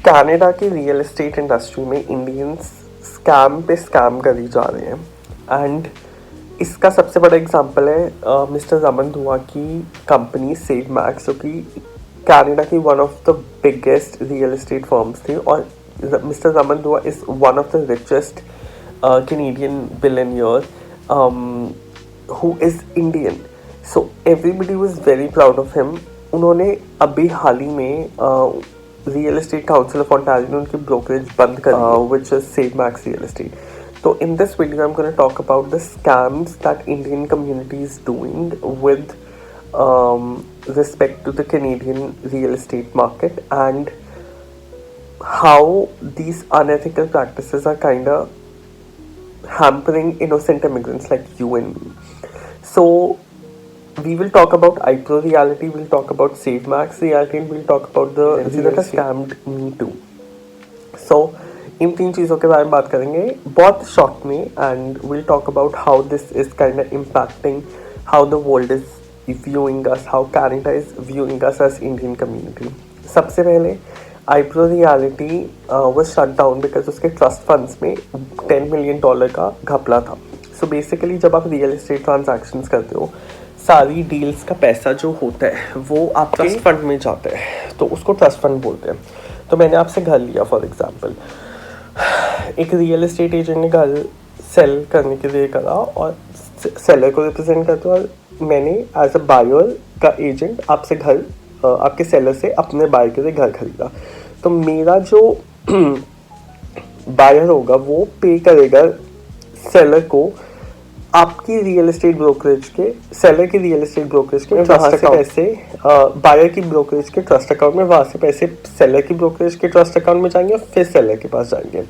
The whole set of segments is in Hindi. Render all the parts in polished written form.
कनाडा की रियल एस्टेट इंडस्ट्री में इंडियंस स्कैम पे स्कैम करी जा रहे हैं एंड इसका सबसे बड़ा एग्जांपल है मिस्टर रमन धुआ की कंपनी सेव मैक्स, जो कि कनाडा की one of the biggest real estate firms थी और मिस्टर रमन धुआ is one of the richest Canadian billionaire who is Indian. So everybody was very proud of him. उन्होंने अभी हाल ही में real estate council of Ontario ने उनकी ब्रोकरेज बंद कर दी, which is Save Max Real Estate. So in this video I'm going to talk about the scams that Indian community is doing with respect to the Canadian real estate market and how these unethical practices are kind of hampering innocent immigrants like you and me. So we will talk about iPro reality, we'll talk about Save Max reality, and we'll talk about the that has scammed me too. So इन तीन चीज़ों के बारे में बात करेंगे बहुत शॉर्ट में, and we'll talk about how this is kind of impacting how the world is viewing us, how Canada is viewing us as Indian community. सबसे पहले iPro reality was shut down because उसके ट्रस्ट फंड्स में $10 million का घपला था. सो बेसिकली जब आप रियल एस्टेट ट्रांजैक्शंस करते हो, सारी डील्स का पैसा जो होता है वो आप ट्रस्ट फंड में जाता है, तो उसको ट्रस्ट फंड बोलते हैं. तो मैंने आपसे घर लिया फॉर एग्जांपल, एक रियल एस्टेट एजेंट ने घर सेल करने के लिए करा और सेलर को रिप्रेजेंट करते, और मैंने एज अ बायर का एजेंट आपसे घर आपके सेलर से अपने बायर के लिए घर खरीदा. तो मेरा जो बायर होगा वो पे करेगा सेलर को आपकी रियल एस्टेट ब्रोकरेज के, सेलर की रियल एस्टेट ब्रोकरेज के ट्रस्ट से पैसे बायर की ब्रोकरेज के ट्रस्ट अकाउंट में, वहाँ से पैसे सेलर की ब्रोकरेज के ट्रस्ट अकाउंट में जाएंगे और फिर सेलर के पास जाएंगे.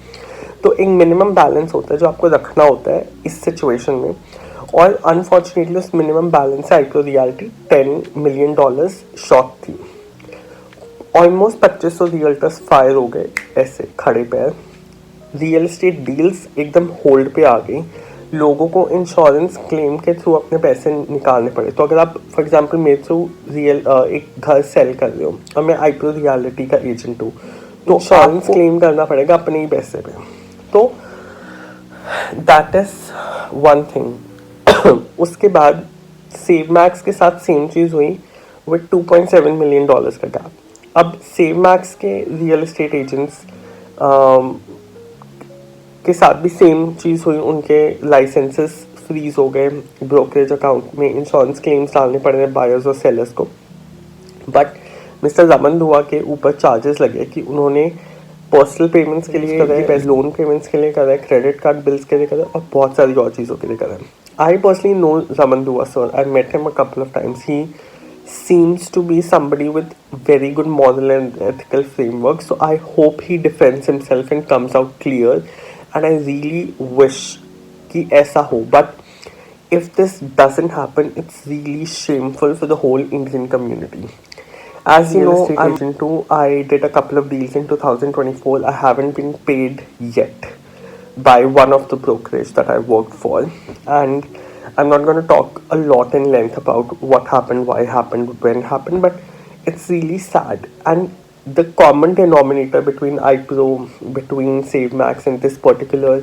तो एक मिनिमम बैलेंस होता है जो आपको रखना होता है इस सिचुएशन में, और अनफॉर्चुनेटली उस मिनिमम बैलेंस से iPro reality $10 million शॉर्ट थी. ऑलमोस्ट 2500 रियल्टर्स फायर हो गए ऐसे खड़े पैर. रियल एस्टेट डील्स एकदम होल्ड पे आ गई. लोगों को इंश्योरेंस क्लेम के थ्रू अपने पैसे निकालने पड़े. तो अगर आप फॉर एग्जांपल मेरे थ्रू एक घर सेल कर रहे हो और मैं iPro reality का एजेंट हूँ, तो इंश्योरेंस क्लेम करना पड़ेगा अपने ही पैसे पे. तो दैट इज वन थिंग. उसके बाद सेव मैक्स के साथ सेम चीज़ हुई विद $2.7 million का गैप. अब सेव मैक्स के रियल एस्टेट एजेंट्स के साथ भी सेम चीज़ हुई. उनके लाइसेंसेस फ्रीज हो गए, ब्रोकरेज अकाउंट में इंश्योरेंस क्लेम्स डालने पड़ रहे बायर्स और सेलर्स को. बट मिस्टर रमन धुआ के ऊपर चार्जेस लगे कि उन्होंने पर्सनल पेमेंट्स के लिए कराए, लोन पेमेंट्स के लिए कराए, क्रेडिट कार्ड बिल्स के लिए कराए और बहुत सारी और चीज़ों के लिए कराए. I personally know Raman Dhua sir. I met him a couple of times. He seems to be somebody with very good moral and ethical framework. So I hope he defends himself and comes out clear. And I really wish कि ऐसा हो. But if this doesn't happen, it's really shameful for the whole Indian community. As you know, I'm into, I did a couple of deals in 2024. I haven't been paid yet by one of the brokerage that I worked for. And I'm not going to talk a lot in length about what happened, why happened, when happened, but it's really sad. And the common denominator between iPro, between Save Max and this particular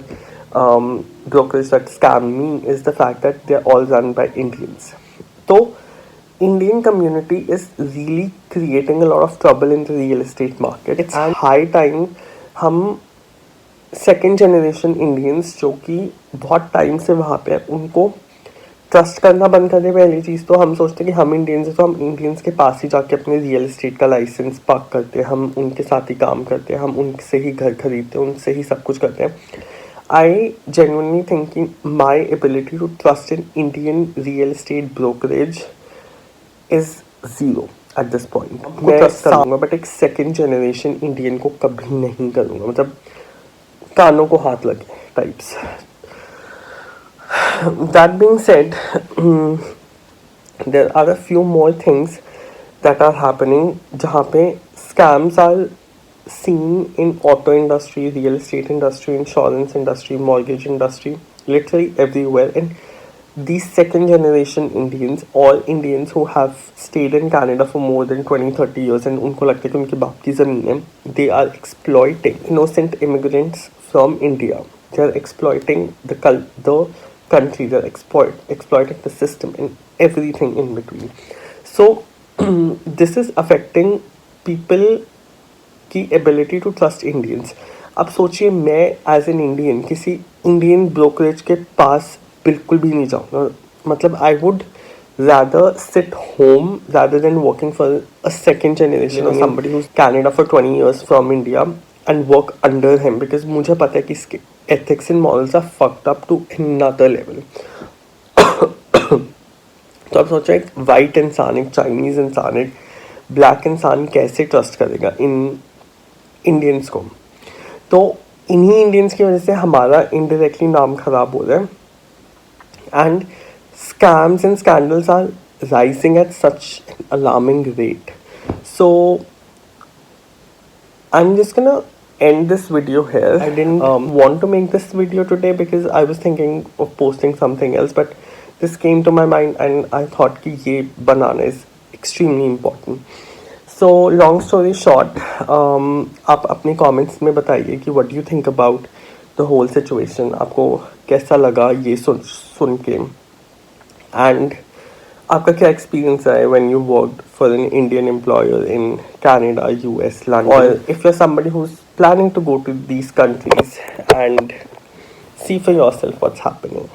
brokerage that scammed me is the fact that they're all run by Indians. So Indian community is really creating a lot of trouble in the real estate market. It's high time हम सेकेंड जनरेशन इंडियंस जो कि बहुत टाइम से वहाँ पे है, उनको ट्रस्ट करना बंद कर दे. पहली चीज़ तो हम सोचते हैं कि हम इंडियंस हैं तो हम इंडियंस के पास ही जाके अपने रियल एस्टेट का लाइसेंस पाक करते हैं, हम उनके साथ ही काम करते हैं, हम उनसे ही घर खरीदते हैं, उनसे ही सब कुछ करते हैं. I genuinely thinking my ability to trust in Indian real estate brokerage is zero at this point. मैं ट्रस्ट करूँगा बट एक सेकेंड जनरेशन इंडियन को कभी नहीं करूँगा. मतलब कानों को हाथ लगे types. That being said, there are a few more things that are happening जहाँ पे scams are seen in auto industry, real estate industry, insurance industry, mortgage industry, literally everywhere. And these second generation Indians, all Indians who have stayed in Canada for more than 20-30 years and उनको लगता है कि उनकी बाप की ज़मीन है, they are exploiting innocent immigrants from India. They are exploiting the country. They are exploiting the system and everything in between. So this is affecting people की एबिलिटी टू ट्रस्ट इंडियंस. अब सोचिए, मैं एज एन इंडियन किसी इंडियन ब्रोकरेज के पास बिल्कुल भी नहीं जाऊँगा. मतलब I would rather sit home rather than working for a second generation or somebody who's Canada for 20 years from India and work under him, because मुझे पता है कि इसके ethics and morals are fucked up to another level. तो अब सोचो, एक वाइट इंसान, एक चाइनीज़ इंसान, एक ब्लैक इंसान कैसे ट्रस्ट करेगा इन इंडियंस को. तो इन्हीं इंडियंस की वजह से हमारा इनडायरेक्टली नाम खराब हो रहा है. And scams and scandals are rising at such an alarming rate. So I'm just gonna end this video here. I didn't want to make this video today because I was thinking of posting something else, but this came to my mind and I thought कि ये बनाना is extremely important. So long story short, आप अपने comments में बताइए कि what do you think about the whole situation. आपको कैसा लगा ये सुन के, एंड आपका क्या एक्सपीरियंस है when you worked for an Indian employer in Canada, US, London, और if you are somebody who is planning to go to these countries, and see for yourself what's happening.